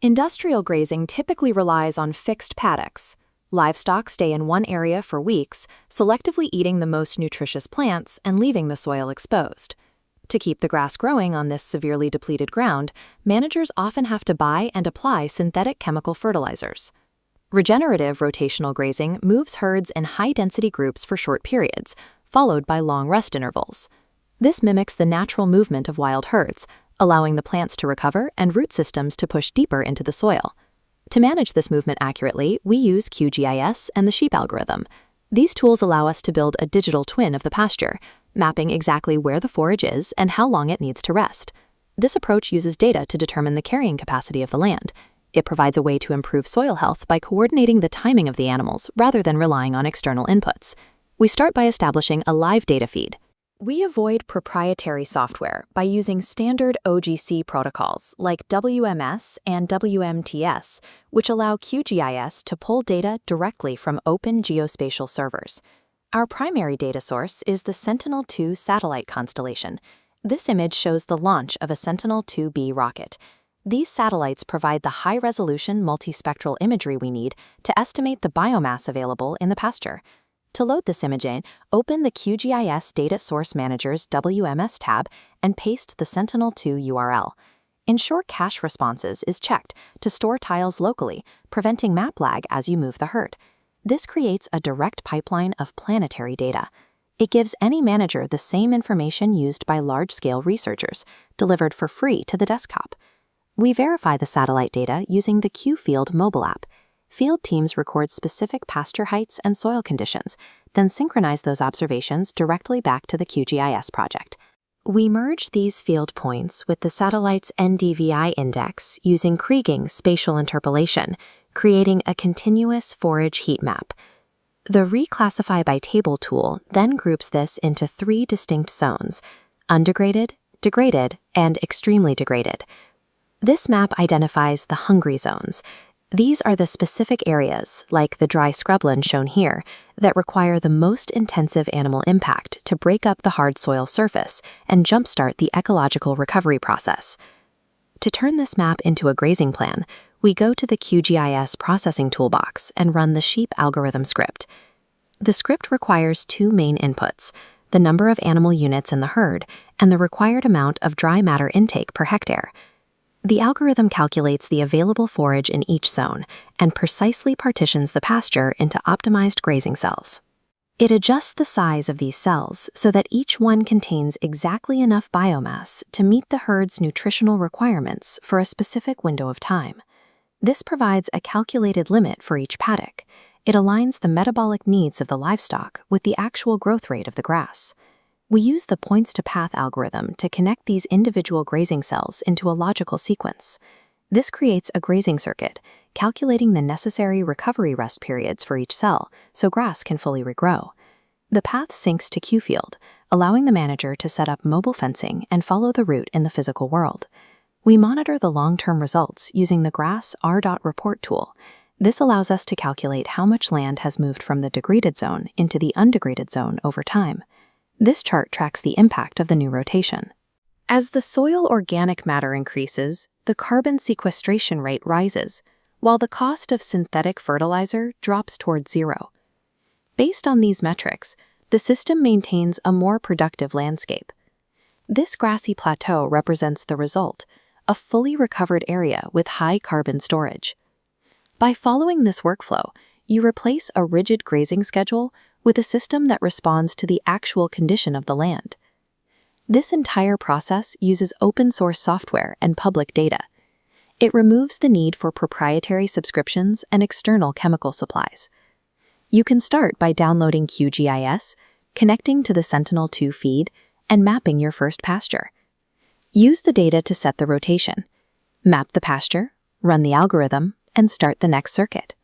Industrial grazing typically relies on fixed paddocks. Livestock stay in one area for weeks, selectively eating the most nutritious plants and leaving the soil exposed. To keep the grass growing on this severely depleted ground, managers often have to buy and apply synthetic chemical fertilizers. Regenerative rotational grazing moves herds in high-density groups for short periods, followed by long rest intervals. This mimics the natural movement of wild herds, allowing the plants to recover and root systems to push deeper into the soil. To manage this movement accurately, we use QGIS and the sheep algorithm. These tools allow us to build a digital twin of the pasture, mapping exactly where the forage is and how long it needs to rest. This approach uses data to determine the carrying capacity of the land. It provides a way to improve soil health by coordinating the timing of the animals rather than relying on external inputs. We start by establishing a live data feed. We avoid proprietary software by using standard OGC protocols like WMS and WMTS, which allow QGIS to pull data directly from open geospatial servers. Our primary data source is the Sentinel-2 satellite constellation. This image shows the launch of a Sentinel-2B rocket. These satellites provide the high-resolution multispectral imagery we need to estimate the biomass available in the pasture. To load this imaging, open the QGIS Data Source Manager's WMS tab and paste the Sentinel-2 URL. Ensure cache responses is checked to store tiles locally, preventing map lag as you move the herd. This creates a direct pipeline of planetary data. It gives any manager the same information used by large-scale researchers, delivered for free to the desktop. We verify the satellite data using the QField mobile app. Field teams record specific pasture heights and soil conditions, then synchronize those observations directly back to the QGIS project. We merge these field points with the satellite's NDVI index using Grazing spatial interpolation, creating a continuous forage heat map. The Reclassify by Table tool then groups this into 3 distinct zones: undegraded, degraded, and extremely degraded. This map identifies the hungry zones. These are the specific areas, like the dry scrubland shown here, that require the most intensive animal impact to break up the hard soil surface and jumpstart the ecological recovery process. To turn this map into a grazing plan, we go to the QGIS processing toolbox and run the sheep algorithm script. The script requires 2 main inputs: the number of animal units in the herd and the required amount of dry matter intake per hectare. The algorithm calculates the available forage in each zone and precisely partitions the pasture into optimized grazing cells. It adjusts the size of these cells so that each one contains exactly enough biomass to meet the herd's nutritional requirements for a specific window of time. This provides a calculated limit for each paddock. It aligns the metabolic needs of the livestock with the actual growth rate of the grass. We use the points-to-path algorithm to connect these individual grazing cells into a logical sequence. This creates a grazing circuit, calculating the necessary recovery rest periods for each cell so grass can fully regrow. The path syncs to QField, allowing the manager to set up mobile fencing and follow the route in the physical world. We monitor the long-term results using the Grass R.Report tool. This allows us to calculate how much land has moved from the degraded zone into the undegraded zone over time. This chart tracks the impact of the new rotation. As the soil organic matter increases, the carbon sequestration rate rises, while the cost of synthetic fertilizer drops towards zero. Based on these metrics, the system maintains a more productive landscape. This grassy plateau represents the result, a fully recovered area with high carbon storage. By following this workflow, you replace a rigid grazing schedule with a system that responds to the actual condition of the land. This entire process uses open-source software and public data. It removes the need for proprietary subscriptions and external chemical supplies. You can start by downloading QGIS, connecting to the Sentinel-2 feed, and mapping your first pasture. Use the data to set the rotation. Map the pasture, run the algorithm, and start the next circuit.